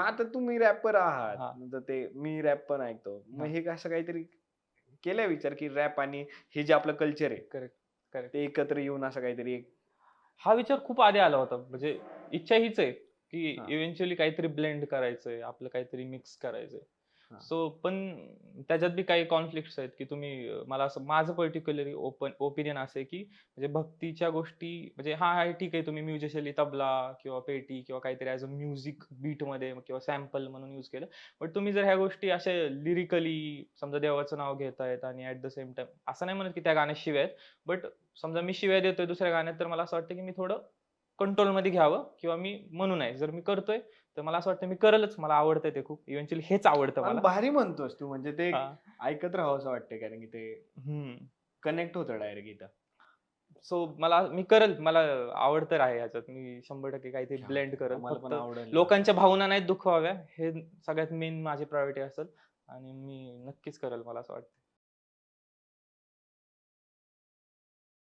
मग आता तुम्ही रॅपर आहात, हां, तर ते मी रॅप पण ऐकतो. मग हां. हे असं काहीतरी केलाय विचार, की रॅप आणि हे जे आपलं कल्चर आहे, करेक्ट, करेक्ट. ते एकत्र येऊन असं काहीतरी एक हा विचार खूप आधी आला होता. म्हणजे इच्छा हीच आहे, की हां, इव्हेंच्युअली काहीतरी ब्लेंड करायचंय, आपलं काहीतरी मिक्स करायचंय. हां, सो पण त्याच्यात बी काही कॉन्फ्लिक्ट्स आहेत, की तुम्ही मला असं माझं पर्टिक्युलरली ओपिनियन असं आहे, की म्हणजे भक्तीच्या गोष्टी म्हणजे हां, हां, ठीक आहे तुम्ही म्युजिशियली तबला किंवा पेटी किंवा काहीतरी ॲज अ म्युझिक बीटमध्ये किंवा सॅम्पल म्हणून यूज केलं. बट तुम्ही जर ह्या गोष्टी अशा लिरिकली समजा देवाचं नाव घेतायत आणि ॲट द सेम टाईम असं नाही म्हणत, की त्या गाण्यात शिव्या आहेत. बट समजा मी शिव्या देतोय दुसऱ्या गाण्यात, तर मला असं वाटतं की मी थोडं कंट्रोलमध्ये घ्यावं किंवा मी म्हणू नये. जर मी करतोय, तर मला असं वाटतं मी करेलच. मला आवडतंय ते खूप. इव्हेंच्युअली हेच आवडतं आणि मला. भारी म्हणतोस तू म्हणजे ते हां. ऐकत राहावंसं वाटतंय कारण की ते हं. कनेक्ट होतं डायरेक्ट इथं. सो मी करेल. मला आवड तर आहे ह्याच्यात. मी 100% काहीतरी क्या बात ब्लेंड है! करेल. आम्हाला पण फक्त आवडेल ना असं. लोकांच्या भावना नाहीत दुखवाव्या, हे सगळ्यात मेन माझी प्रायोरिटी असेल आणि मी नक्कीच करेल मला असं वाटतं.